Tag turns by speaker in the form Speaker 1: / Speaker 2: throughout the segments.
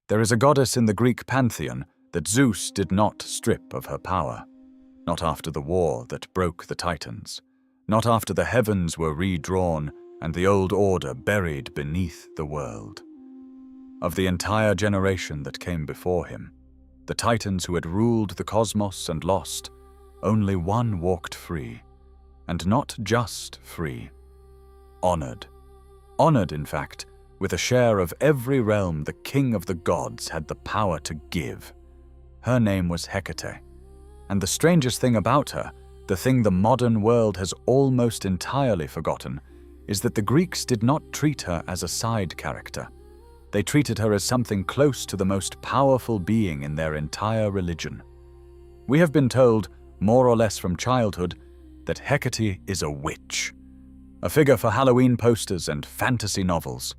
Speaker 1: There is a goddess in the Greek pantheon that Zeus did not strip of her power, not after the war that broke the Titans, not after the heavens were redrawn and the old order buried beneath the world. Of the entire generation that came before him, the Titans who had ruled the cosmos and lost, only one walked free, and not just free, honored. Honored, in fact, with a share of every realm the king of the gods had the power to give. Her name was Hecate, and the strangest thing about her, the thing the modern world has almost entirely forgotten, is that the Greeks did not treat her as a side character. They treated her as something close to the most powerful being in their entire religion. We have been told, more or less from childhood, that Hecate is a witch, a figure for Halloween posters and fantasy novels,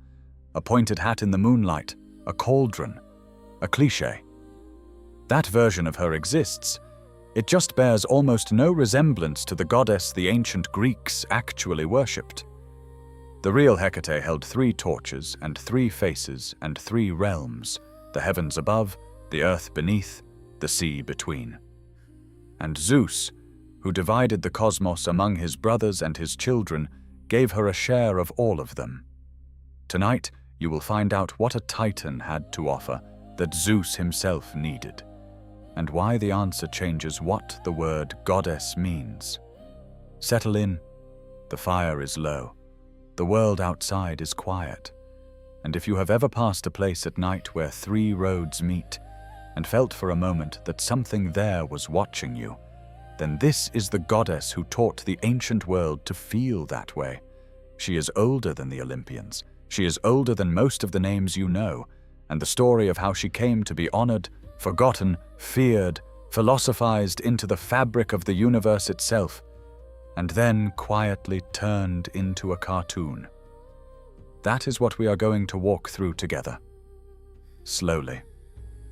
Speaker 1: a pointed hat in the moonlight, a cauldron, a cliché. That version of her exists. It just bears almost no resemblance to the goddess the ancient Greeks actually worshipped. The real Hecate held 3 torches and 3 faces and 3 realms, the heavens above, the earth beneath, the sea between. And Zeus, who divided the cosmos among his brothers and his children, gave her a share of all of them. Tonight, you will find out what a Titan had to offer that Zeus himself needed, and why the answer changes what the word goddess means. Settle in. The fire is low. The world outside is quiet. And if you have ever passed a place at night where 3 roads meet and felt for a moment that something there was watching you, then this is the goddess who taught the ancient world to feel that way. She is older than the Olympians. She is older than most of the names you know, and the story of how she came to be honored, forgotten, feared, philosophized into the fabric of the universe itself, and then quietly turned into a cartoon. That is what we are going to walk through together. Slowly,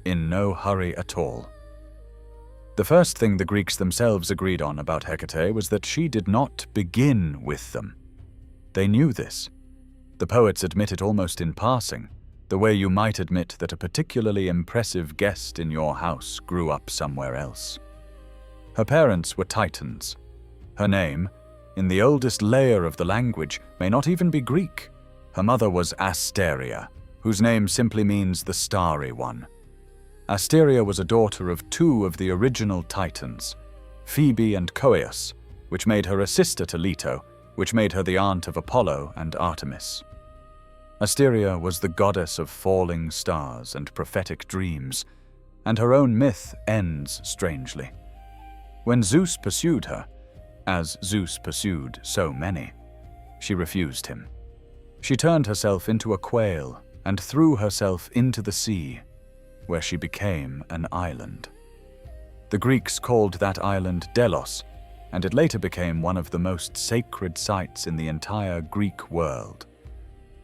Speaker 1: in no hurry at all. The first thing the Greeks themselves agreed on about Hecate was that she did not begin with them. They knew this. The poets admit it almost in passing, the way you might admit that a particularly impressive guest in your house grew up somewhere else. Her parents were Titans. Her name, in the oldest layer of the language, may not even be Greek. Her mother was Asteria, whose name simply means the starry one. Asteria was a daughter of 2 of the original Titans, Phoebe and Coeus, which made her a sister to Leto, which made her the aunt of Apollo and Artemis. Asteria was the goddess of falling stars and prophetic dreams, and her own myth ends strangely. When Zeus pursued her, as Zeus pursued so many, she refused him. She turned herself into a quail and threw herself into the sea, where she became an island. The Greeks called that island Delos, and it later became one of the most sacred sites in the entire Greek world.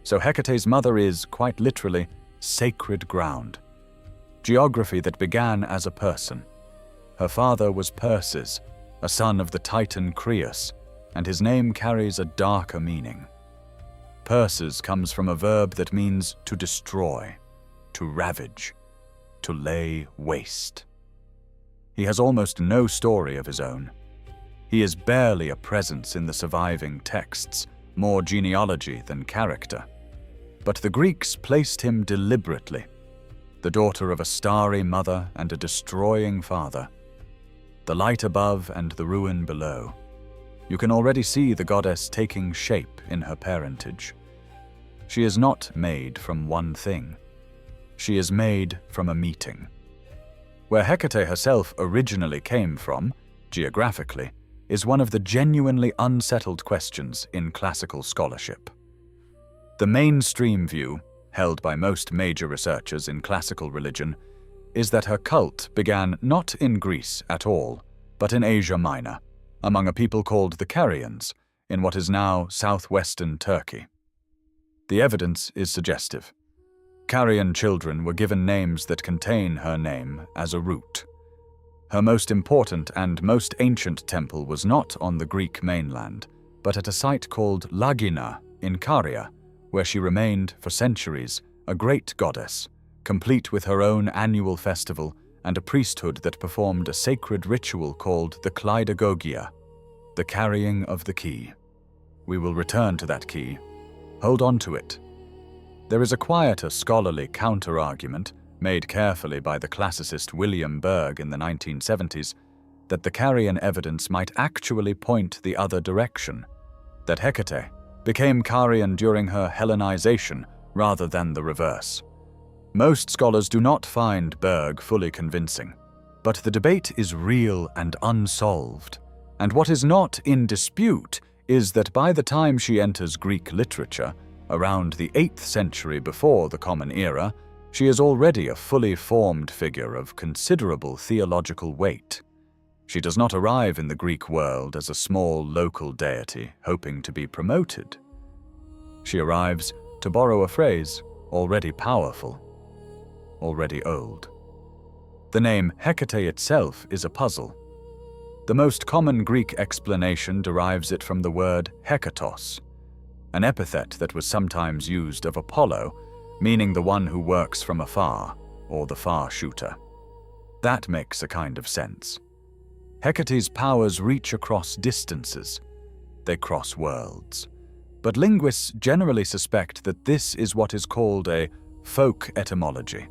Speaker 1: So Hecate's mother is, quite literally, sacred ground. Geography that began as a person. Her father was Perses, a son of the Titan Creus, and his name carries a darker meaning. Perses comes from a verb that means to destroy, to ravage, to lay waste. He has almost no story of his own. He is barely a presence in the surviving texts, more genealogy than character. But the Greeks placed him deliberately, the daughter of a starry mother and a destroying father. The light above and the ruin below. You can already see the goddess taking shape in her parentage. She is not made from one thing. She is made from a meeting. Where Hecate herself originally came from, geographically, is one of the genuinely unsettled questions in classical scholarship. The mainstream view, held by most major researchers in classical religion, is that her cult began not in Greece at all, but in Asia Minor, among a people called the Carians, in what is now southwestern Turkey. The evidence is suggestive. Carian children were given names that contain her name as a root. Her most important and most ancient temple was not on the Greek mainland, but at a site called Lagina in Carian, where she remained for centuries a great goddess, complete with her own annual festival and a priesthood that performed a sacred ritual called the Kleidagogia, the carrying of the key. We will return to that key. Hold on to it. There is a quieter scholarly counter-argument, made carefully by the classicist William Berg in the 1970s, that the Carian evidence might actually point the other direction, that Hecate became Carian during her Hellenization rather than the reverse. Most scholars do not find Berg fully convincing, but the debate is real and unsolved, and what is not in dispute is that by the time she enters Greek literature, around the 8th century before the Common Era, she is already a fully formed figure of considerable theological weight. She does not arrive in the Greek world as a small local deity hoping to be promoted. She arrives, to borrow a phrase, already powerful, already old. The name Hecate itself is a puzzle. The most common Greek explanation derives it from the word hekatos, an epithet that was sometimes used of Apollo, meaning the one who works from afar, or the far shooter. That makes a kind of sense. Hecate's powers reach across distances. They cross worlds. But linguists generally suspect that this is what is called a folk etymology,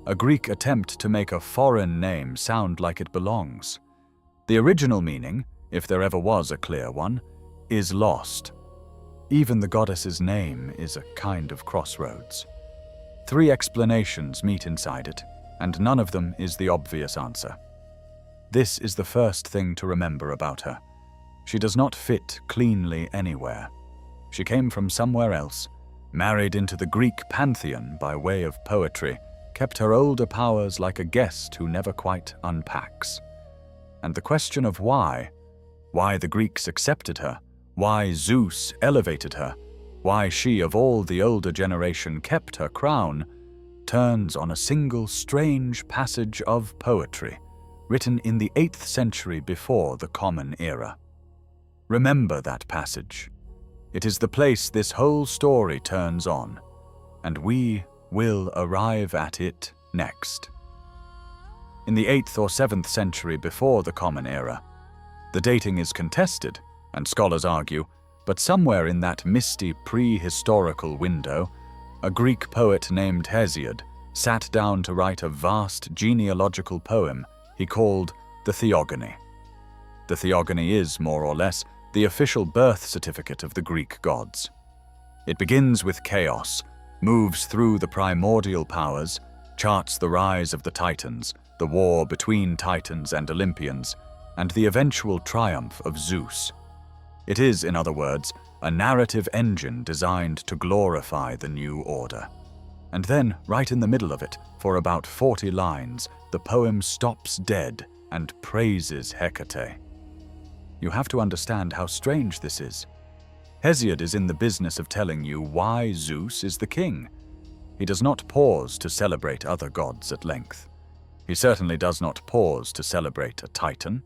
Speaker 1: a Greek attempt to make a foreign name sound like it belongs. The original meaning, if there ever was a clear one, is lost. Even the goddess's name is a kind of crossroads. 3 explanations meet inside it, and none of them is the obvious answer. This is the first thing to remember about her. She does not fit cleanly anywhere. She came from somewhere else, married into the Greek pantheon by way of poetry, kept her older powers like a guest who never quite unpacks. And the question of why the Greeks accepted her, why Zeus elevated her, why she of all the older generation kept her crown, turns on a single strange passage of poetry, written in the 8th century before the Common Era. Remember that passage. It is the place this whole story turns on, and we will arrive at it next. In the 8th or 7th century before the Common Era, the dating is contested, and scholars argue, but somewhere in that misty prehistorical window, a Greek poet named Hesiod sat down to write a vast genealogical poem he called the Theogony. The Theogony is, more or less, the official birth certificate of the Greek gods. It begins with chaos, moves through the primordial powers, charts the rise of the Titans, the war between Titans and Olympians, and the eventual triumph of Zeus. It is, in other words, a narrative engine designed to glorify the new order. And then, right in the middle of it, for about 40 lines, the poem stops dead and praises Hecate. You have to understand how strange this is. Hesiod is in the business of telling you why Zeus is the king. He does not pause to celebrate other gods at length. He certainly does not pause to celebrate a Titan.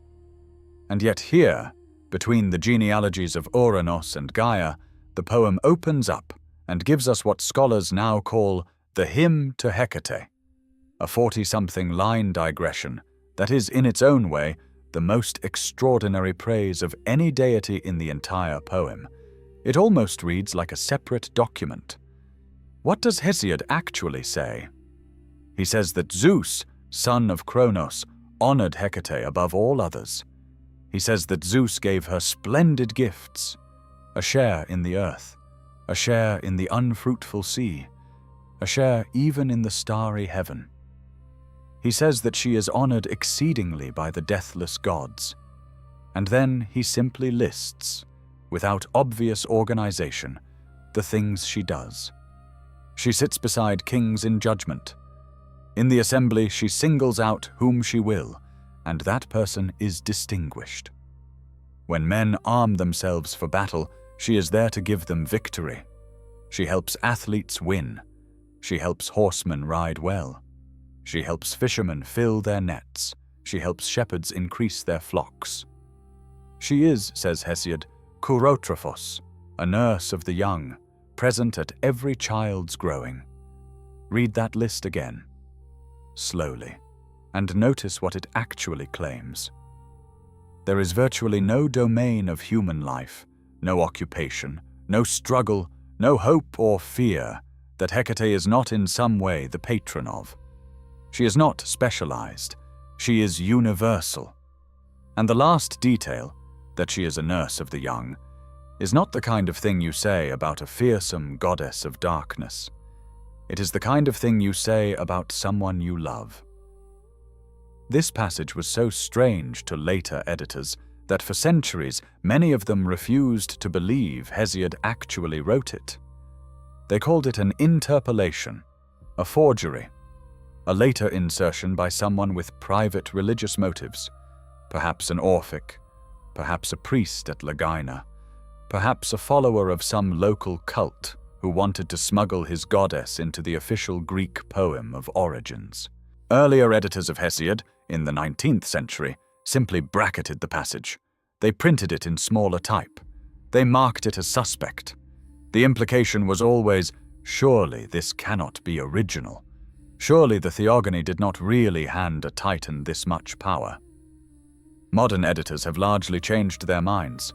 Speaker 1: And yet here, between the genealogies of Ouranos and Gaia, the poem opens up and gives us what scholars now call the hymn to Hecate, a 40-something line digression that is, in its own way, the most extraordinary praise of any deity in the entire poem. It almost reads like a separate document. What does Hesiod actually say? He says that Zeus, son of Kronos, honored Hecate above all others. He says that Zeus gave her splendid gifts, a share in the earth, a share in the unfruitful sea, a share even in the starry heaven. He says that she is honored exceedingly by the deathless gods. And then he simply lists, without obvious organization, the things she does. She sits beside kings in judgment. In the assembly, she singles out whom she will, and that person is distinguished. When men arm themselves for battle, she is there to give them victory. She helps athletes win. She helps horsemen ride well. She helps fishermen fill their nets. She helps shepherds increase their flocks. She is, says Hesiod, Kourotrophos, a nurse of the young, present at every child's growing. Read that list again, slowly, and notice what it actually claims. There is virtually no domain of human life, no occupation, no struggle, no hope or fear that Hecate is not in some way the patron of. She is not specialized, she is universal. And the last detail, that she is a nurse of the young, is not the kind of thing you say about a fearsome goddess of darkness. It is the kind of thing you say about someone you love. This passage was so strange to later editors that for centuries many of them refused to believe Hesiod actually wrote it. They called it an interpolation, a forgery, a later insertion by someone with private religious motives, perhaps an Orphic, perhaps a priest at Lagina, perhaps a follower of some local cult who wanted to smuggle his goddess into the official Greek poem of origins. Earlier editors of Hesiod, in the 19th century, simply bracketed the passage. They printed it in smaller type. They marked it as suspect. The implication was always, surely this cannot be original. Surely the Theogony did not really hand a Titan this much power. Modern editors have largely changed their minds.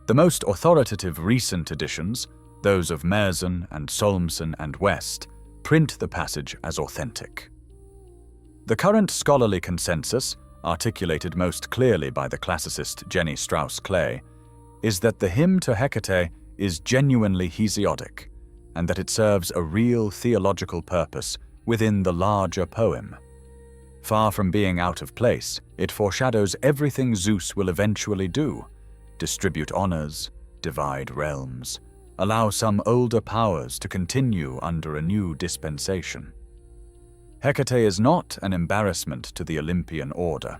Speaker 1: The most authoritative recent editions, those of Mersenne and Solmsen and West, print the passage as authentic. The current scholarly consensus, articulated most clearly by the classicist Jenny Strauss-Clay, is that the hymn to Hecate is genuinely Hesiodic, and that it serves a real theological purpose within the larger poem. Far from being out of place, it foreshadows everything Zeus will eventually do: distribute honors, divide realms, allow some older powers to continue under a new dispensation. Hecate is not an embarrassment to the Olympian order.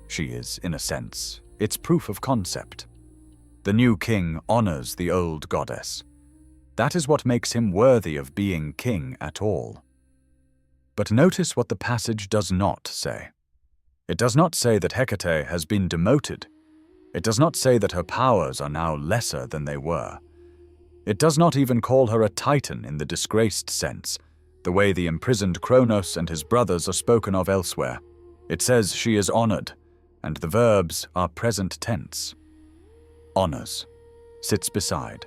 Speaker 1: She is, in a sense, its proof of concept. The new king honors the old goddess. That is what makes him worthy of being king at all. But notice what the passage does not say. It does not say that Hecate has been demoted. It does not say that her powers are now lesser than they were. It does not even call her a Titan in the disgraced sense, the way the imprisoned Kronos and his brothers are spoken of elsewhere. It says she is honored, and the verbs are present tense. Honors, sits beside,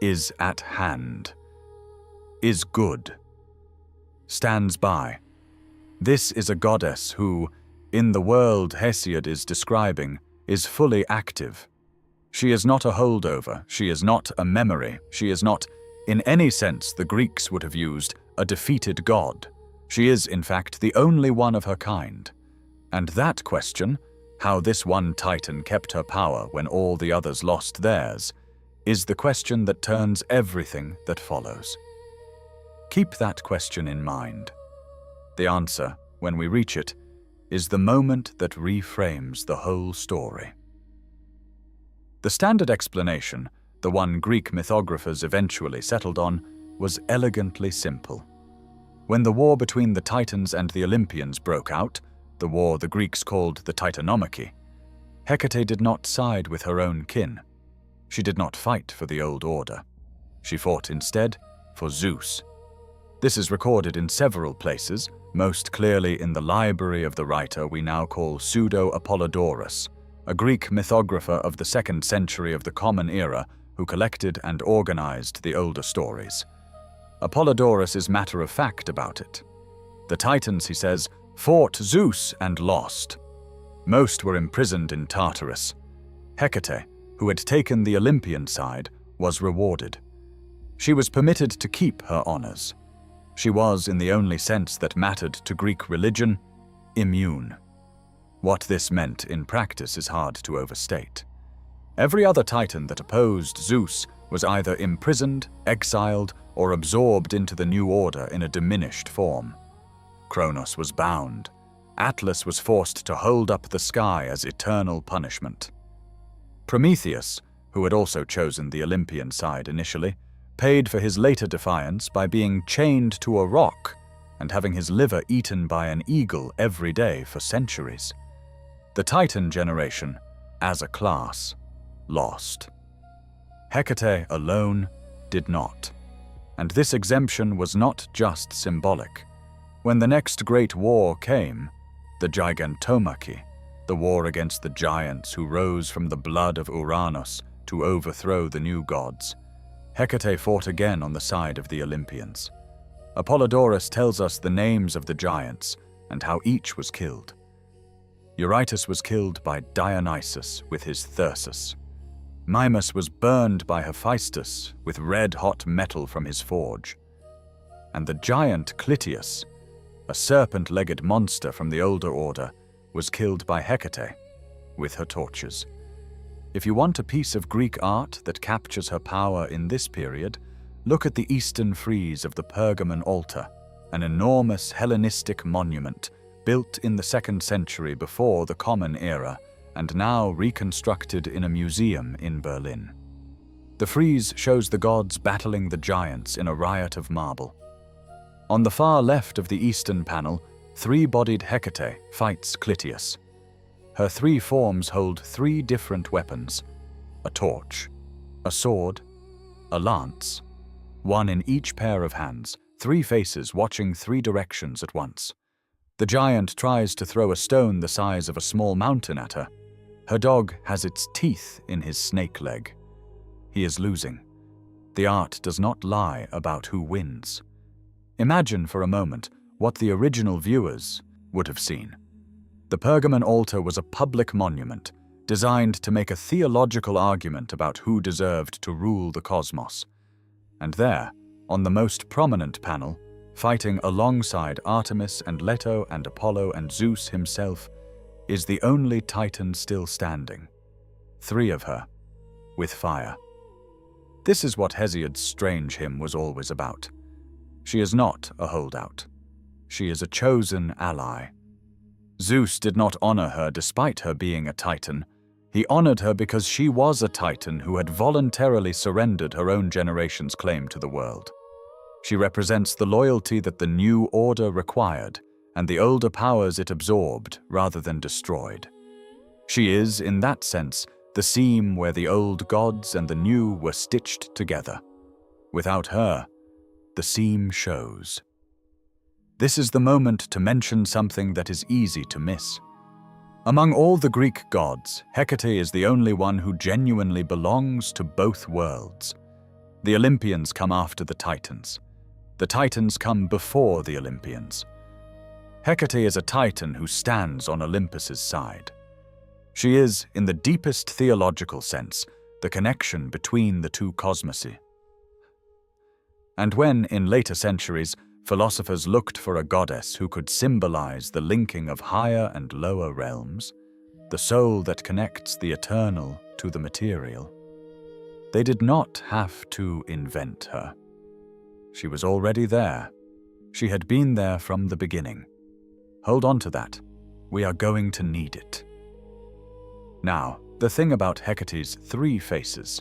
Speaker 1: is at hand, is good, stands by. This is a goddess who, in the world Hesiod is describing, is fully active. She is not a holdover, she is not a memory, she is not, in any sense the Greeks would have used, a defeated god. She is, in fact, the only one of her kind. And that question, how this one Titan kept her power when all the others lost theirs, is the question that turns everything that follows. Keep that question in mind. The answer, when we reach it, is the moment that reframes the whole story. The standard explanation, the one Greek mythographers eventually settled on, was elegantly simple. When the war between the Titans and the Olympians broke out, the war the Greeks called the Titanomachy, Hecate did not side with her own kin. She did not fight for the old order. She fought instead for Zeus. This is recorded in several places, most clearly in the library of the writer we now call Pseudo-Apollodorus, a Greek mythographer of the 2nd century of the Common Era who collected and organized the older stories. Apollodorus is matter-of-fact about it. The Titans, he says, fought Zeus and lost. Most were imprisoned in Tartarus. Hecate, who had taken the Olympian side, was rewarded. She was permitted to keep her honors. She was, in the only sense that mattered to Greek religion, immune. What this meant in practice is hard to overstate. Every other Titan that opposed Zeus was either imprisoned, exiled, or absorbed into the new order in a diminished form. Kronos was bound. Atlas was forced to hold up the sky as eternal punishment. Prometheus, who had also chosen the Olympian side initially, paid for his later defiance by being chained to a rock and having his liver eaten by an eagle every day for centuries. The Titan generation, as a class, lost. Hecate alone did not. And this exemption was not just symbolic. When the next great war came, the Gigantomachy, the war against the giants who rose from the blood of Uranus to overthrow the new gods, Hecate fought again on the side of the Olympians. Apollodorus tells us the names of the giants and how each was killed. Eurytus was killed by Dionysus with his thyrsus. Mimas was burned by Hephaestus with red-hot metal from his forge. And the giant Clytius, a serpent-legged monster from the older order, was killed by Hecate with her torches. If you want a piece of Greek art that captures her power in this period, look at the eastern frieze of the Pergamon Altar, an enormous Hellenistic monument built in the 2nd century before the Common Era and now reconstructed in a museum in Berlin. The frieze shows the gods battling the giants in a riot of marble. On the far left of the eastern panel, three-bodied Hecate fights Clytius. Her three forms hold three different weapons: a torch, a sword, a lance, one in each pair of hands, three faces watching three directions at once. The giant tries to throw a stone the size of a small mountain at her. Her dog has its teeth in his snake leg. He is losing. The art does not lie about who wins. Imagine for a moment what the original viewers would have seen. The Pergamon Altar was a public monument designed to make a theological argument about who deserved to rule the cosmos. And there, on the most prominent panel, fighting alongside Artemis and Leto and Apollo and Zeus himself, is the only Titan still standing. Three of her, with fire. This is what Hesiod's strange hymn was always about. She is not a holdout. She is a chosen ally. Zeus did not honor her despite her being a Titan. He honored her because she was a Titan who had voluntarily surrendered her own generation's claim to the world. She represents the loyalty that the new order required and the older powers it absorbed rather than destroyed. She is, in that sense, the seam where the old gods and the new were stitched together. Without her, the seam shows. This is the moment to mention something that is easy to miss. Among all the Greek gods, Hecate is the only one who genuinely belongs to both worlds. The Olympians come after the Titans. The Titans come before the Olympians. Hecate is a Titan who stands on Olympus's side. She is, in the deepest theological sense, the connection between the two cosmosi. And when, in later centuries, philosophers looked for a goddess who could symbolize the linking of higher and lower realms, the soul that connects the eternal to the material, they did not have to invent her. She was already there. She had been there from the beginning. Hold on to that. We are going to need it. Now, the thing about Hecate's three faces.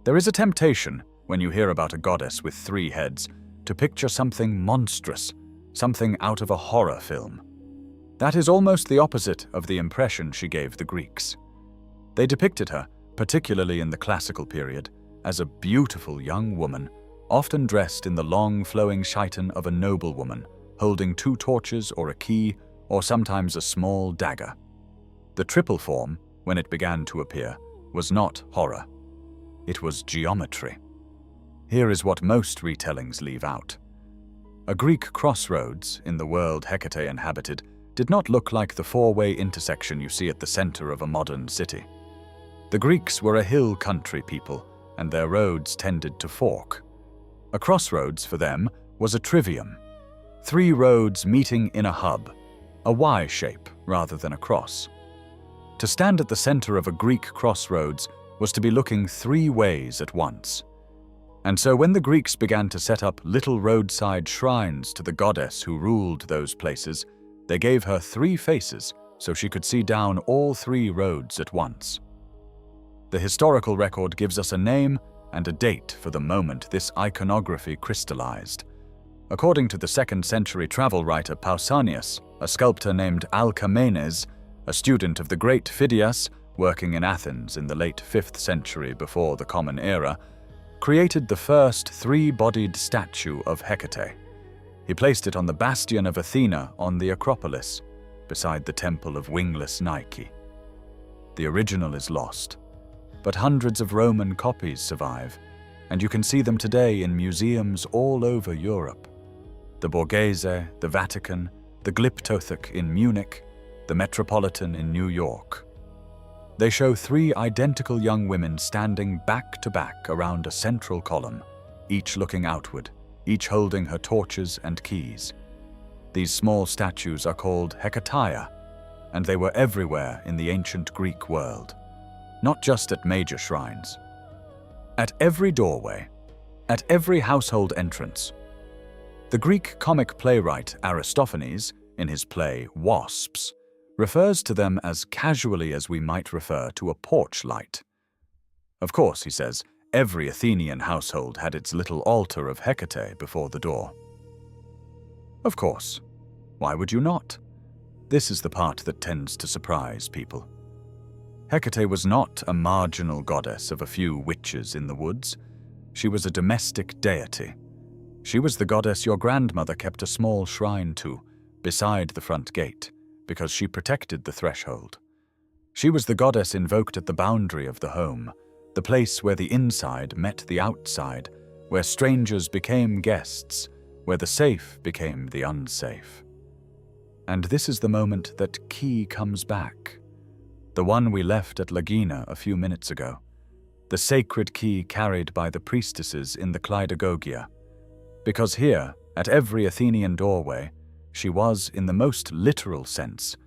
Speaker 1: There is a temptation, when you hear about a goddess with three heads, to picture something monstrous, something out of a horror film. That is almost the opposite of the impression she gave the Greeks. They depicted her, particularly in the classical period, as a beautiful young woman, often dressed in the long flowing chiton of a noblewoman, holding two torches or a key, or sometimes a small dagger. The triple form, when it began to appear, was not horror. It was geometry. Here is what most retellings leave out. A Greek crossroads, in the world Hecate inhabited, did not look like the four-way intersection you see at the center of a modern city. The Greeks were a hill country people, and their roads tended to fork. A crossroads for them was a trivium. Three roads meeting in a hub, a Y shape rather than a cross. To stand at the center of a Greek crossroads was to be looking three ways at once. And so when the Greeks began to set up little roadside shrines to the goddess who ruled those places, they gave her three faces so she could see down all three roads at once. The historical record gives us a name and a date for the moment this iconography crystallized. According to the 2nd century travel writer Pausanias, a sculptor named Alcamenes, a student of the great Phidias, working in Athens in the late 5th century before the Common Era, created the first three-bodied statue of Hecate. He placed it on the bastion of Athena on the Acropolis, beside the temple of wingless Nike. The original is lost, but hundreds of Roman copies survive, and you can see them today in museums all over Europe. The Borghese, the Vatican, the Glyptothek in Munich, the Metropolitan in New York. They show three identical young women standing back to back around a central column, each looking outward, each holding her torches and keys. These small statues are called Hecateia, and they were everywhere in the ancient Greek world, not just at major shrines. At every doorway, at every household entrance. The Greek comic playwright Aristophanes, in his play Wasps, refers to them as casually as we might refer to a porch light. Of course, he says, every Athenian household had its little altar of Hecate before the door. Of course. Why would you not? This is the part that tends to surprise people. Hecate was not a marginal goddess of a few witches in the woods. She was a domestic deity. She was the goddess your grandmother kept a small shrine to, beside the front gate, because she protected the threshold. She was the goddess invoked at the boundary of the home, the place where the inside met the outside, where strangers became guests, where the safe became the unsafe. And this is the moment that key comes back. The one we left at Lagina a few minutes ago. The sacred key carried by the priestesses in the Cleidogogia. Because here, at every Athenian doorway, she was, in the most literal sense,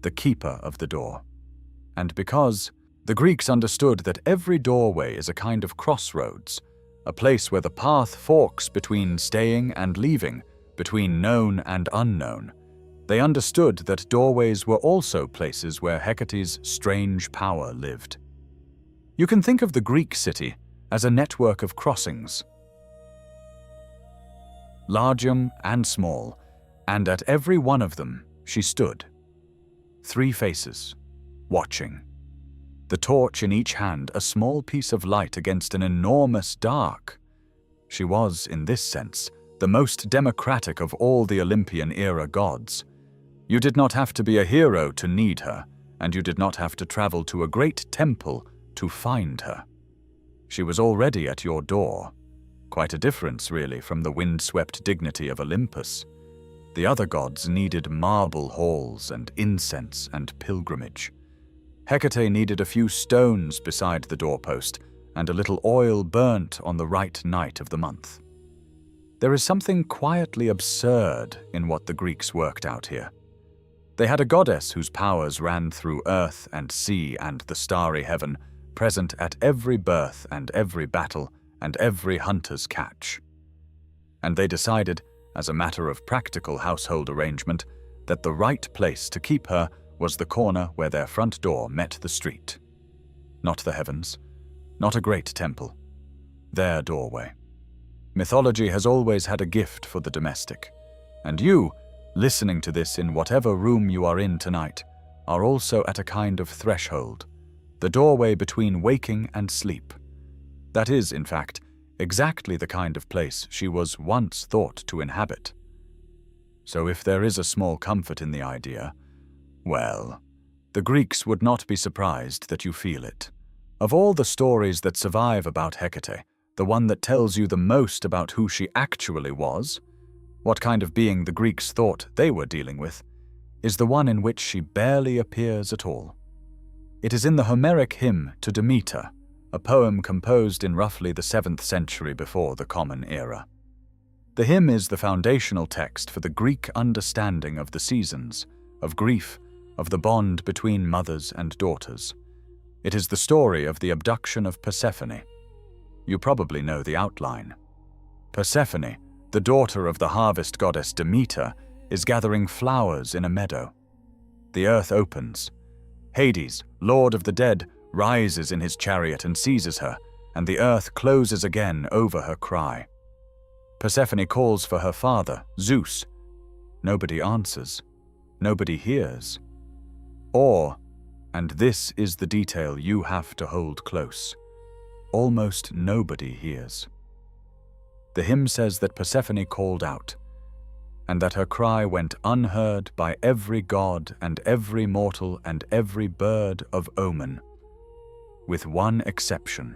Speaker 1: the keeper of the door. And because the Greeks understood that every doorway is a kind of crossroads, a place where the path forks between staying and leaving, between known and unknown, they understood that doorways were also places where Hecate's strange power lived. You can think of the Greek city as a network of crossings, large and small, and at every one of them she stood. Three faces, watching. The torch in each hand, a small piece of light against an enormous dark. She was, in this sense, the most democratic of all the Olympian-era gods. You did not have to be a hero to need her, and you did not have to travel to a great temple to find her. She was already at your door. Quite a difference, really, from the wind-swept dignity of Olympus. The other gods needed marble halls and incense and pilgrimage. Hecate needed a few stones beside the doorpost and a little oil burnt on the right night of the month. There is something quietly absurd in what the Greeks worked out here. They had a goddess whose powers ran through earth and sea and the starry heaven, present at every birth and every battle and every hunter's catch. And they decided, as a matter of practical household arrangement, that the right place to keep her was the corner where their front door met the street. Not the heavens, not a great temple, their doorway. Mythology has always had a gift for the domestic, and you, listening to this in whatever room you are in tonight, are also at a kind of threshold, the doorway between waking and sleep. That is, in fact, exactly the kind of place she was once thought to inhabit. So if there is a small comfort in the idea, well, the Greeks would not be surprised that you feel it. Of all the stories that survive about Hecate, the one that tells you the most about who she actually was, what kind of being the Greeks thought they were dealing with, is the one in which she barely appears at all. It is in the Homeric hymn to Demeter, a poem composed in roughly the 7th century before the Common Era. The hymn is the foundational text for the Greek understanding of the seasons, of grief, of the bond between mothers and daughters. It is the story of the abduction of Persephone. You probably know the outline. Persephone, the daughter of the harvest goddess Demeter, is gathering flowers in a meadow. The earth opens. Hades, lord of the dead, rises in his chariot and seizes her, and the earth closes again over her cry. Persephone calls for her father, Zeus. Nobody answers. Nobody hears. Or, and this is the detail you have to hold close, almost nobody hears. The hymn says that Persephone called out, and that her cry went unheard by every god and every mortal and every bird of omen, with one exception.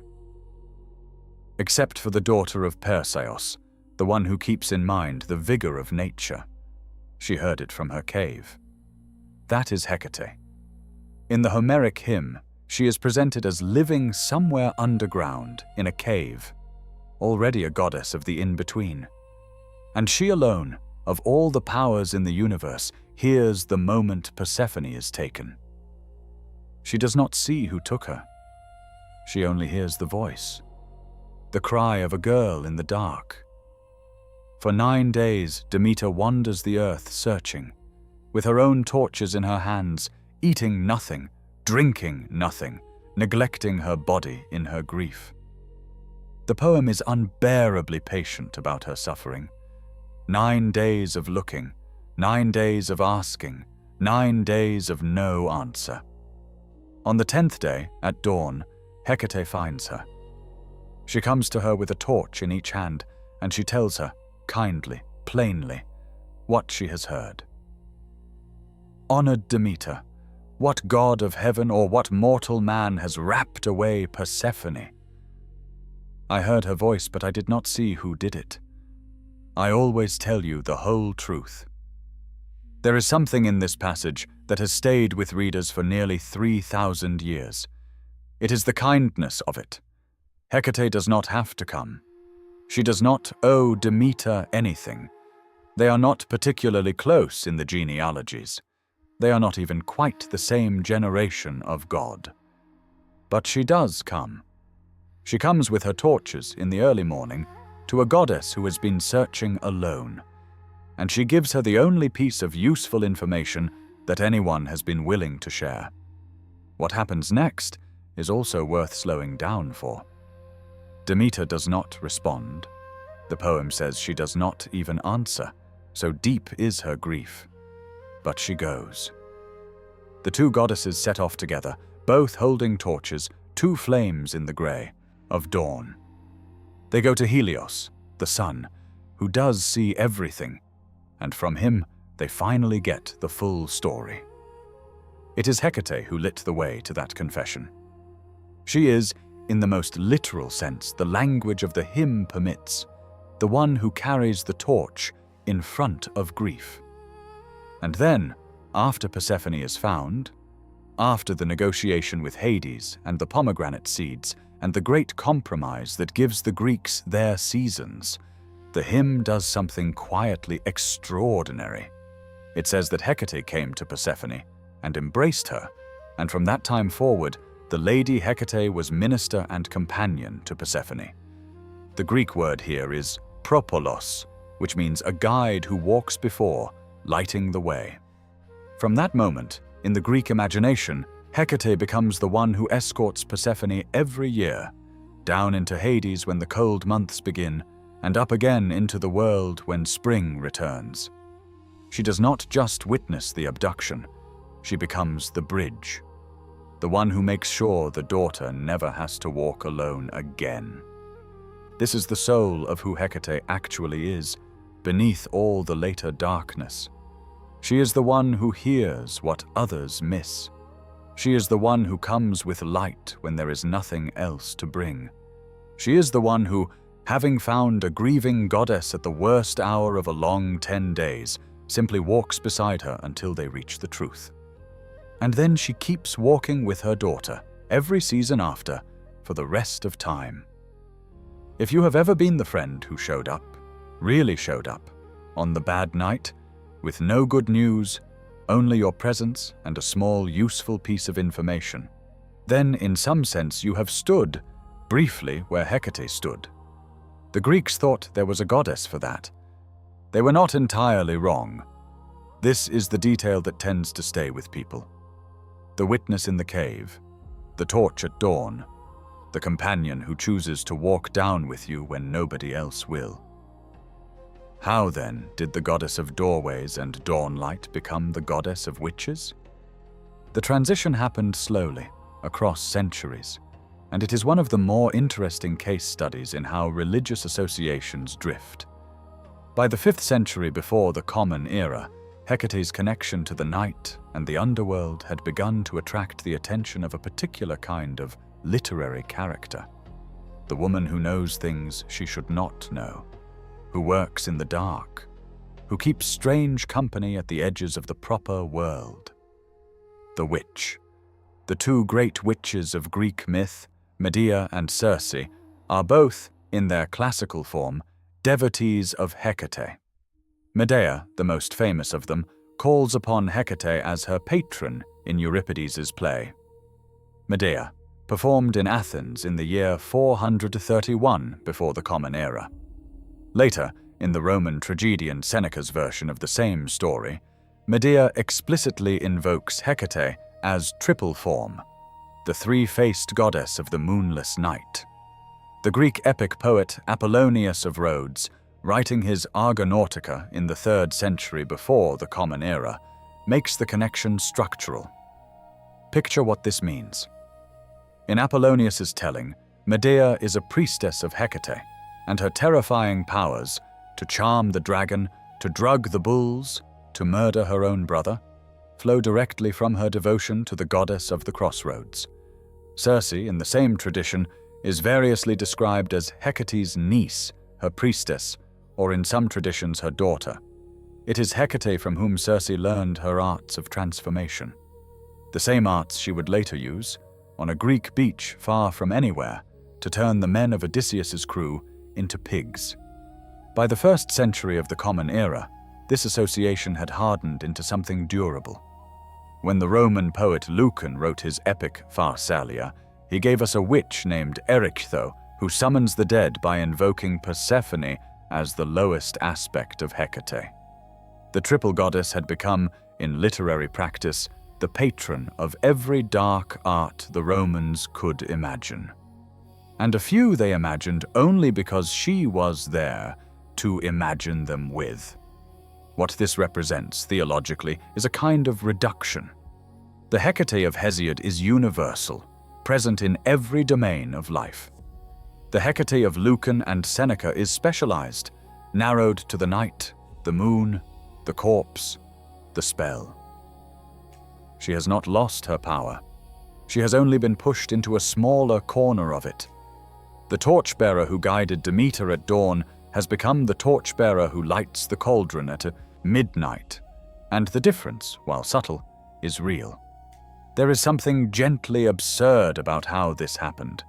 Speaker 1: Except for the daughter of Perseus, the one who keeps in mind the vigor of nature. She heard it from her cave. That is Hecate. In the Homeric hymn, she is presented as living somewhere underground in a cave, already a goddess of the in-between. And she alone, of all the powers in the universe, hears the moment Persephone is taken. She does not see who took her. She only hears the voice, the cry of a girl in the dark. For 9 days, Demeter wanders the earth searching, with her own torches in her hands, eating nothing, drinking nothing, neglecting her body in her grief. The poem is unbearably patient about her suffering. 9 days of looking, 9 days of asking, 9 days of no answer. On the 10th day, at dawn, Hecate finds her. She comes to her with a torch in each hand, and she tells her, kindly, plainly, what she has heard. Honored Demeter, what god of heaven or what mortal man has rapt away Persephone? I heard her voice, but I did not see who did it. I always tell you the whole truth. There is something in this passage that has stayed with readers for nearly 3,000 years. It is the kindness of it. Hecate does not have to come. She does not owe Demeter anything. They are not particularly close in the genealogies. They are not even quite the same generation of God. But she does come. She comes with her torches in the early morning to a goddess who has been searching alone, and she gives her the only piece of useful information that anyone has been willing to share. What happens next is also worth slowing down for. Demeter does not respond. The poem says she does not even answer, so deep is her grief. But she goes. The two goddesses set off together, both holding torches, 2 flames in the grey of dawn. They go to Helios, the sun, who does see everything, and from him they finally get the full story. It is Hecate who lit the way to that confession. She is, in the most literal sense the language of the hymn permits, the one who carries the torch in front of grief. And then, after Persephone is found, after the negotiation with Hades and the pomegranate seeds and the great compromise that gives the Greeks their seasons, the hymn does something quietly extraordinary. It says that Hecate came to Persephone and embraced her, and from that time forward, the lady Hecate was minister and companion to Persephone. The Greek word here is propolos, which means a guide who walks before, lighting the way. From that moment, in the Greek imagination, Hecate becomes the one who escorts Persephone every year, down into Hades when the cold months begin, and up again into the world when spring returns. She does not just witness the abduction, she becomes the bridge, the one who makes sure the daughter never has to walk alone again. This is the soul of who Hecate actually is, beneath all the later darkness. She is the one who hears what others miss. She is the one who comes with light when there is nothing else to bring. She is the one who, having found a grieving goddess at the worst hour of a long 10 days, simply walks beside her until they reach the truth. And then she keeps walking with her daughter, every season after, for the rest of time. If you have ever been the friend who showed up, really showed up, on the bad night, with no good news, only your presence and a small useful piece of information, then in some sense you have stood, briefly, where Hecate stood. The Greeks thought there was a goddess for that. They were not entirely wrong. This is the detail that tends to stay with people. The witness in the cave, the torch at dawn, the companion who chooses to walk down with you when nobody else will. How, then, did the goddess of doorways and dawnlight become the goddess of witches? The transition happened slowly, across centuries. and it is one of the more interesting case studies in how religious associations drift. By the 5th century before the Common Era, Hecate's connection to the night and the underworld had begun to attract the attention of a particular kind of literary character. The woman who knows things she should not know, who works in the dark, who keeps strange company at the edges of the proper world. The witch. The two great witches of Greek myth, Medea and Circe, are both, in their classical form, devotees of Hecate. Medea, the most famous of them, calls upon Hecate as her patron in Euripides's play. Medea, performed in Athens in the year 431 before the Common Era. Later, in the Roman tragedian Seneca's version of the same story, Medea explicitly invokes Hecate as triple form, the three-faced goddess of the moonless night. The Greek epic poet Apollonius of Rhodes, writing his Argonautica in the 3rd century before the Common Era, makes the connection structural. Picture what this means. In Apollonius's telling, Medea is a priestess of Hecate, and her terrifying powers, to charm the dragon, to drug the bulls, to murder her own brother, flow directly from her devotion to the goddess of the crossroads. Circe, in the same tradition, is variously described as Hecate's niece, her priestess, or in some traditions her daughter. It is Hecate from whom Circe learned her arts of transformation. The same arts she would later use, on a Greek beach far from anywhere, to turn the men of Odysseus's crew into pigs. By the 1st century of the Common Era, this association had hardened into something durable. When the Roman poet Lucan wrote his epic Pharsalia, he gave us a witch named Erichtho who summons the dead by invoking Persephone as the lowest aspect of Hecate. The triple goddess had become, in literary practice, the patron of every dark art the Romans could imagine. And a few they imagined only because she was there to imagine them with. What this represents, theologically, is a kind of reduction. The Hecate of Hesiod is universal, present in every domain of life. The Hecate of Lucan and Seneca is specialized, narrowed to the night, the moon, the corpse, the spell. She has not lost her power. She has only been pushed into a smaller corner of it. The torchbearer who guided Demeter at dawn has become the torchbearer who lights the cauldron at midnight, and the difference, while subtle, is real. There is something gently absurd about how this happened.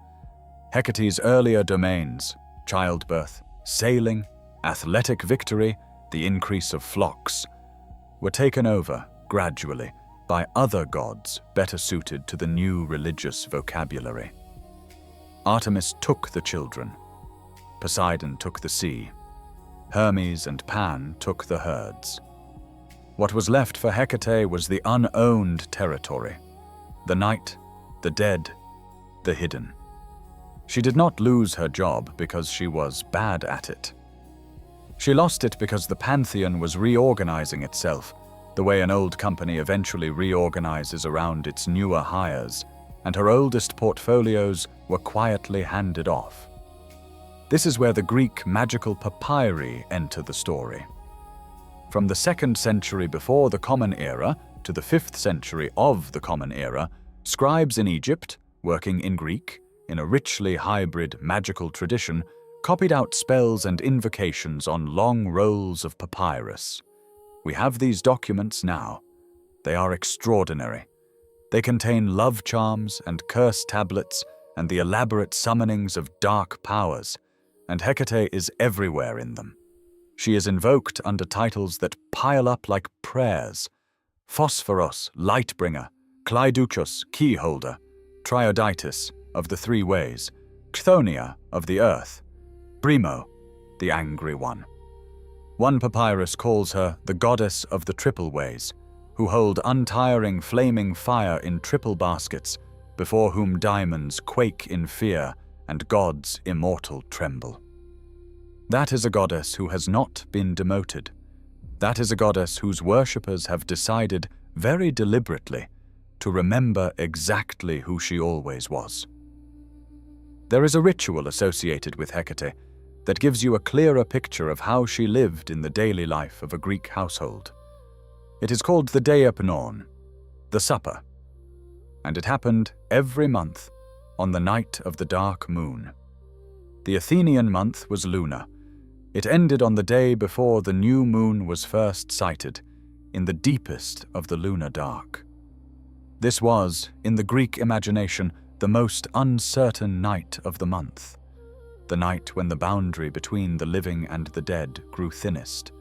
Speaker 1: Hecate's earlier domains, childbirth, sailing, athletic victory, the increase of flocks, were taken over, gradually, by other gods better suited to the new religious vocabulary. Artemis took the children. Poseidon took the sea. Hermes and Pan took the herds. What was left for Hecate was the unowned territory, the night, the dead, the hidden. She did not lose her job because she was bad at it. She lost it because the pantheon was reorganizing itself, the way an old company eventually reorganizes around its newer hires, and her oldest portfolios were quietly handed off. This is where the Greek magical papyri enter the story. From the 2nd century before the Common Era to the 5th century of the Common Era, scribes in Egypt, working in Greek, in a richly hybrid magical tradition, copied out spells and invocations on long rolls of papyrus. We have these documents now. They are extraordinary. They contain love charms and curse tablets and the elaborate summonings of dark powers, and Hecate is everywhere in them. She is invoked under titles that pile up like prayers: Phosphoros, Lightbringer; Cleiduchos, Keyholder; Trioditis, of the three ways; Chthoniya, of the earth; Brimo, the angry one. One papyrus calls her the goddess of the triple ways, who hold untiring flaming fire in triple baskets, before whom diamonds quake in fear and gods immortal tremble. That is a goddess who has not been demoted. That is a goddess whose worshippers have decided, very deliberately, to remember exactly who she always was. There is a ritual associated with Hecate that gives you a clearer picture of how she lived in the daily life of a Greek household. It is called the Deipnon, the supper, and it happened every month on the night of the dark moon. The Athenian month was lunar. It ended on the day before the new moon was first sighted, in the deepest of the lunar dark. This was, in the Greek imagination, the most uncertain night of the month, the night when the boundary between the living and the dead grew thinnest,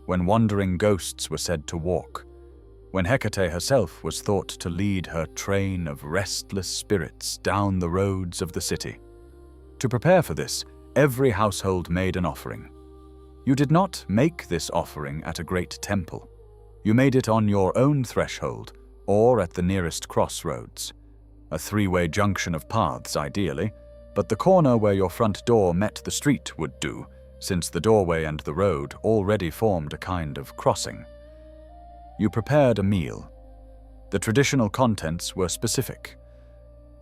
Speaker 1: when wandering ghosts were said to walk, when Hecate herself was thought to lead her train of restless spirits down the roads of the city. To prepare for this, every household made an offering. You did not make this offering at a great temple. You made it on your own threshold or at the nearest crossroads, a three-way junction of paths ideally, but the corner where your front door met the street would do, since the doorway and the road already formed a kind of crossing. You prepared a meal. The traditional contents were specific.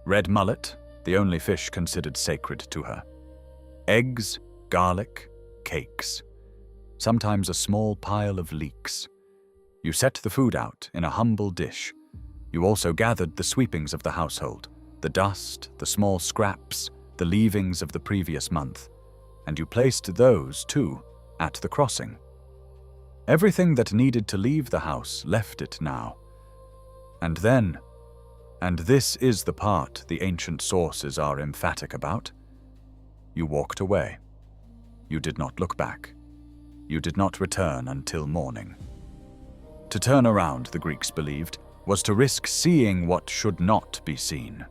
Speaker 1: Red mullet, the only fish considered sacred to her. Eggs, garlic, cakes. Sometimes a small pile of leeks. You set the food out in a humble dish. You also gathered the sweepings of the household, the dust, the small scraps, the leavings of the previous month, and you placed those, too, at the crossing. Everything that needed to leave the house left it now. And then, and this is the part the ancient sources are emphatic about, you walked away. You did not look back. You did not return until morning. To turn around, the Greeks believed, was to risk seeing what should not be seen.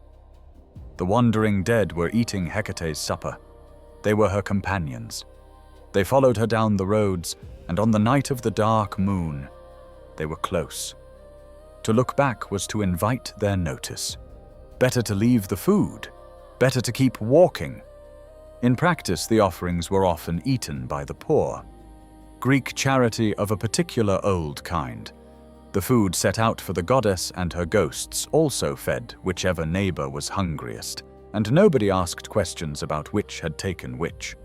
Speaker 1: The wandering dead were eating Hecate's supper. They were her companions. They followed her down the roads, and on the night of the dark moon, they were close. To look back was to invite their notice. Better to leave the food. Better to keep walking. In practice, the offerings were often eaten by the poor. Greek charity of a particular old kind. The food set out for the goddess and her ghosts also fed whichever neighbor was hungriest, and nobody asked questions about which had taken which.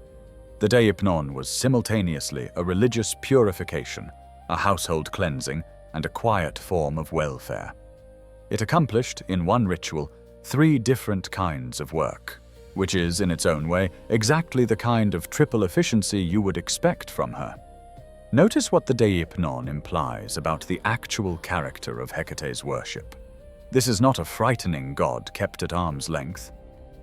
Speaker 1: The Deipnon was simultaneously a religious purification, a household cleansing, and a quiet form of welfare. It accomplished, in one ritual, 3 different kinds of work, which is, in its own way, exactly the kind of triple efficiency you would expect from her. Notice what the Deipnon implies about the actual character of Hecate's worship. This is not a frightening god kept at arm's length.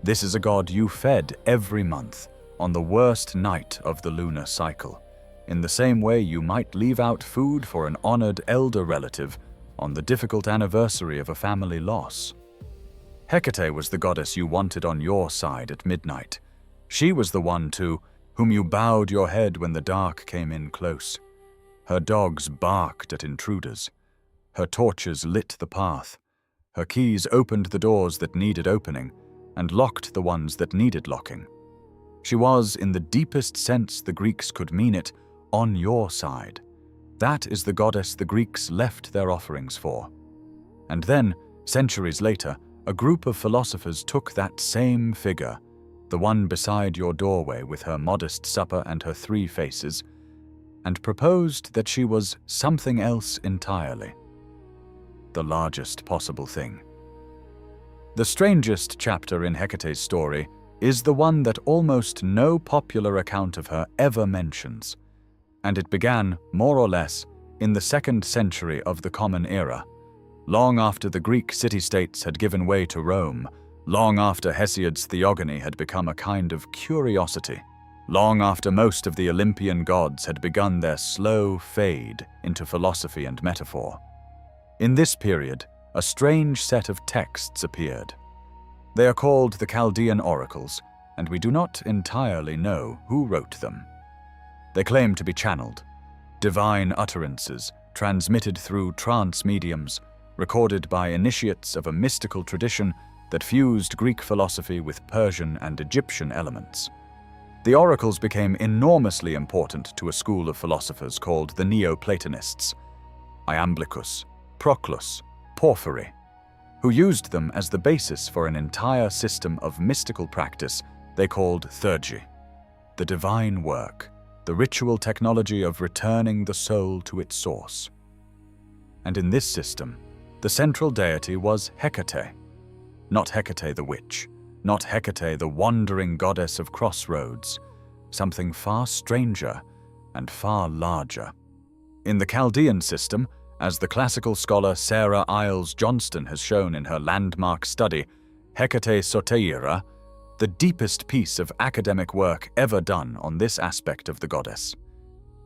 Speaker 1: This is a god you fed every month, on the worst night of the lunar cycle, in the same way you might leave out food for an honored elder relative on the difficult anniversary of a family loss. Hecate was the goddess you wanted on your side at midnight. She was the one, too, whom you bowed your head when the dark came in close. Her dogs barked at intruders. Her torches lit the path. Her keys opened the doors that needed opening, and locked the ones that needed locking. She was, in the deepest sense the Greeks could mean it, on your side. That is the goddess the Greeks left their offerings for. And then, centuries later, a group of philosophers took that same figure, the one beside your doorway with her modest supper and her 3 faces, and proposed that she was something else entirely. The largest possible thing. The strangest chapter in Hecate's story is the one that almost no popular account of her ever mentions, and it began, more or less, in the 2nd century of the Common Era, long after the Greek city-states had given way to Rome, long after Hesiod's Theogony had become a kind of curiosity, long after most of the Olympian gods had begun their slow fade into philosophy and metaphor. In this period, a strange set of texts appeared. They are called the Chaldean oracles, and we do not entirely know who wrote them. They claim to be channeled, divine utterances transmitted through trance mediums, recorded by initiates of a mystical tradition that fused Greek philosophy with Persian and Egyptian elements. The oracles became enormously important to a school of philosophers called the Neoplatonists, Iamblichus, Proclus, Porphyry, who used them as the basis for an entire system of mystical practice they called Theogony, the divine work, the ritual technology of returning the soul to its source. And in this system, the central deity was Hecate, not Hecate the witch, not Hecate the wandering goddess of crossroads, something far stranger and far larger. In the Chaldean system, as the classical scholar Sarah Iles Johnston has shown in her landmark study, Hecate Soteira, the deepest piece of academic work ever done on this aspect of the goddess.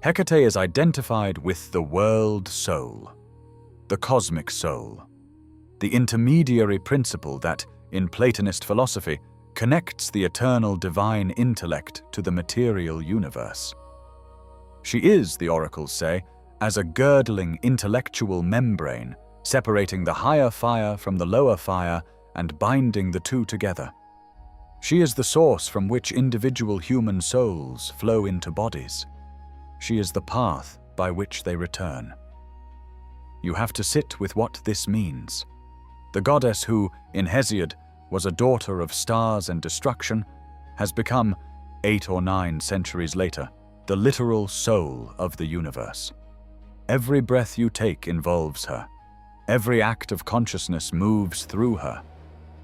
Speaker 1: Hecate is identified with the world soul, the cosmic soul, the intermediary principle that, in Platonist philosophy, connects the eternal divine intellect to the material universe. She is, the oracles say, as a girdling intellectual membrane, separating the higher fire from the lower fire and binding the two together. She is the source from which individual human souls flow into bodies. She is the path by which they return. You have to sit with what this means. The goddess who, in Hesiod, was a daughter of stars and destruction, has become, 8 or 9 centuries later, the literal soul of the universe. Every breath you take involves her. Every act of consciousness moves through her.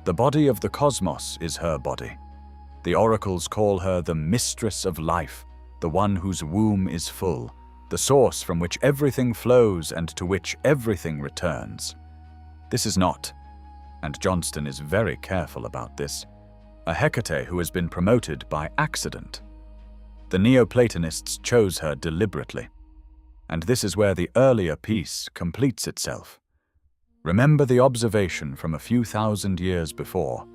Speaker 1: The body of the cosmos is her body. The oracles call her the mistress of life, the one whose womb is full, the source from which everything flows and to which everything returns. This is not, and Johnston is very careful about this, a Hecate who has been promoted by accident. The Neoplatonists chose her deliberately, and this is where the earlier piece completes itself. Remember the observation from a few thousand years before,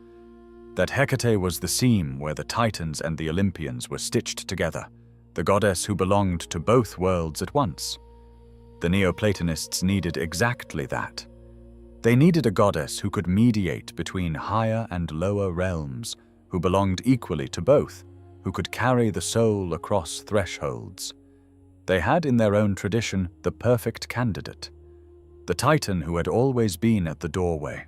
Speaker 1: that Hecate was the seam where the Titans and the Olympians were stitched together, the goddess who belonged to both worlds at once. The Neoplatonists needed exactly that. They needed a goddess who could mediate between higher and lower realms, who belonged equally to both, who could carry the soul across thresholds. They had in their own tradition the perfect candidate, the Titan who had always been at the doorway,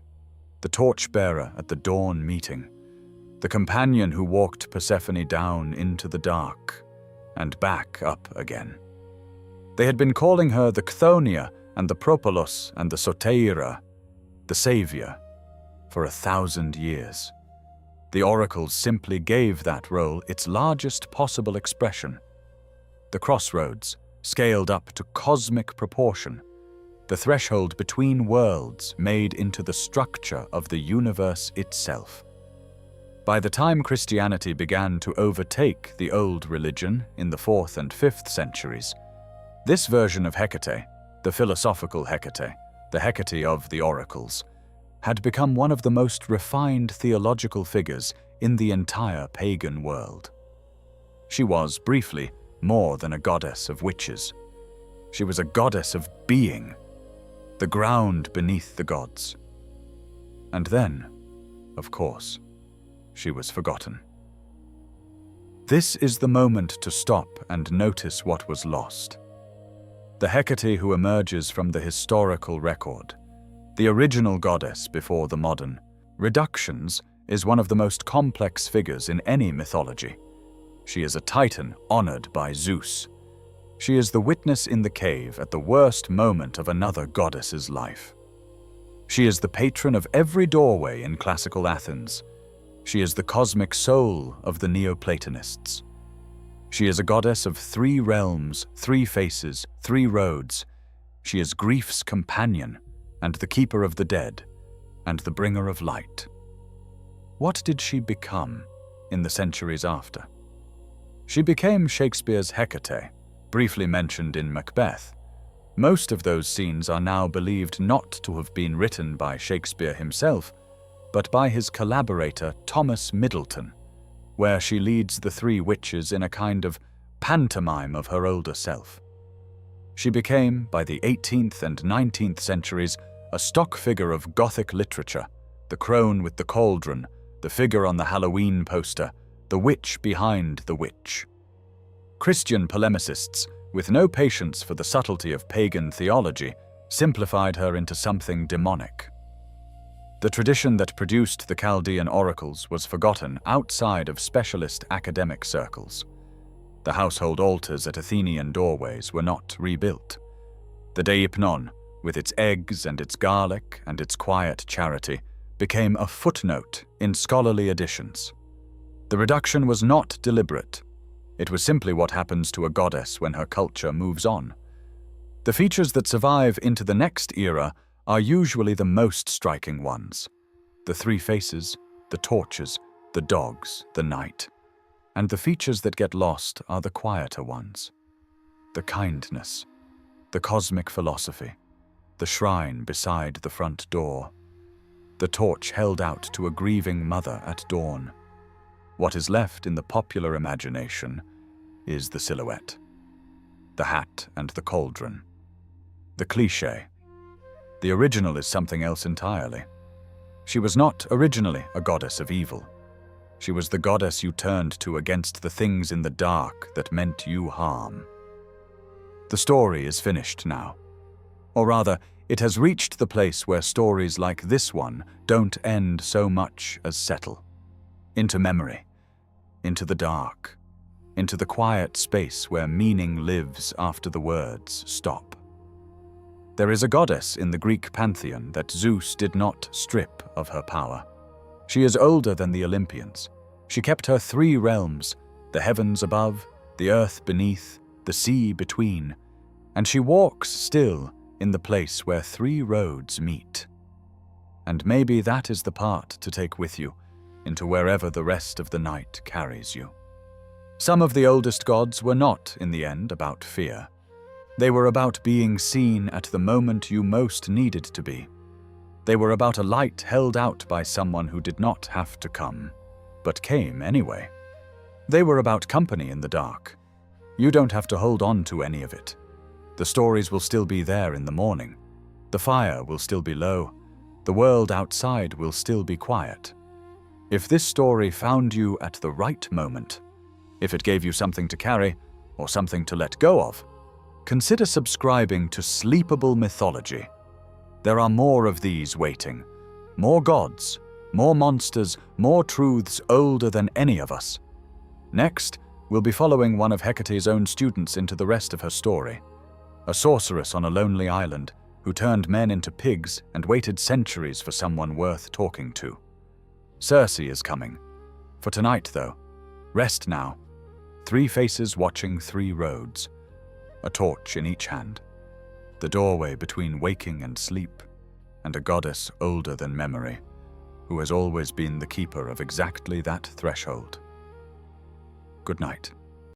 Speaker 1: the torchbearer at the dawn meeting, the companion who walked Persephone down into the dark and back up again. They had been calling her the Chthoniya and the Propolos and the Soteira, the Savior, for 1,000 years. The oracles simply gave that role its largest possible expression. The crossroads, scaled up to cosmic proportion, the threshold between worlds made into the structure of the universe itself. By the time Christianity began to overtake the old religion in the 4th and 5th centuries, this version of Hecate, the philosophical Hecate, the Hecate of the oracles, had become one of the most refined theological figures in the entire pagan world. She was, briefly, more than a goddess of witches. She was a goddess of being, the ground beneath the gods. And then, of course, she was forgotten. This is the moment to stop and notice what was lost. The Hecate who emerges from the historical record, the original goddess before the modern reductions, is one of the most complex figures in any mythology. She is a Titan honored by Zeus. She is the witness in the cave at the worst moment of another goddess's life. She is the patron of every doorway in classical Athens. She is the cosmic soul of the Neoplatonists. She is a goddess of 3 realms, 3 faces, 3 roads. She is grief's companion, and the keeper of the dead, and the bringer of light. What did she become in the centuries after? She became Shakespeare's Hecate, briefly mentioned in Macbeth. Most of those scenes are now believed not to have been written by Shakespeare himself, but by his collaborator Thomas Middleton, where she leads the 3 witches in a kind of pantomime of her older self. She became, by the 18th and 19th centuries, a stock figure of Gothic literature, the crone with the cauldron, the figure on the Halloween poster, the witch behind the witch. Christian polemicists, with no patience for the subtlety of pagan theology, simplified her into something demonic. The tradition that produced the Chaldean oracles was forgotten outside of specialist academic circles. The household altars at Athenian doorways were not rebuilt. The Deipnon, with its eggs and its garlic and its quiet charity, became a footnote in scholarly editions. The reduction was not deliberate. It was simply what happens to a goddess when her culture moves on. The features that survive into the next era are usually the most striking ones. The three faces, the torches, the dogs, the night. And the features that get lost are the quieter ones. The kindness, the cosmic philosophy, the shrine beside the front door, the torch held out to a grieving mother at dawn. What is left in the popular imagination is the silhouette, the hat and the cauldron, the cliché. The original is something else entirely. She was not originally a goddess of evil. She was the goddess you turned to against the things in the dark that meant you harm. The story is finished now. Or rather, it has reached the place where stories like this one don't end so much as settle. Into memory, into the dark, into the quiet space where meaning lives after the words stop. There is a goddess in the Greek pantheon that Zeus did not strip of her power. She is older than the Olympians. She kept her three realms, the heavens above, the earth beneath, the sea between, and she walks still in the place where three roads meet. And maybe that is the part to take with you into wherever the rest of the night carries you. Some of the oldest gods were not, in the end, about fear. They were about being seen at the moment you most needed to be. They were about a light held out by someone who did not have to come, but came anyway. They were about company in the dark. You don't have to hold on to any of it. The stories will still be there in the morning. The fire will still be low. The world outside will still be quiet. If this story found you at the right moment, if it gave you something to carry or something to let go of, consider subscribing to Sleepable Mythology. There are more of these waiting. More gods, more monsters, more truths older than any of us. Next, we'll be following one of Hecate's own students into the rest of her story. A sorceress on a lonely island who turned men into pigs and waited centuries for someone worth talking to. Circe is coming. For tonight, though, rest now. Three faces watching three roads. A torch in each hand. The doorway between waking and sleep, and a goddess older than memory, who has always been the keeper of exactly that threshold. Good night.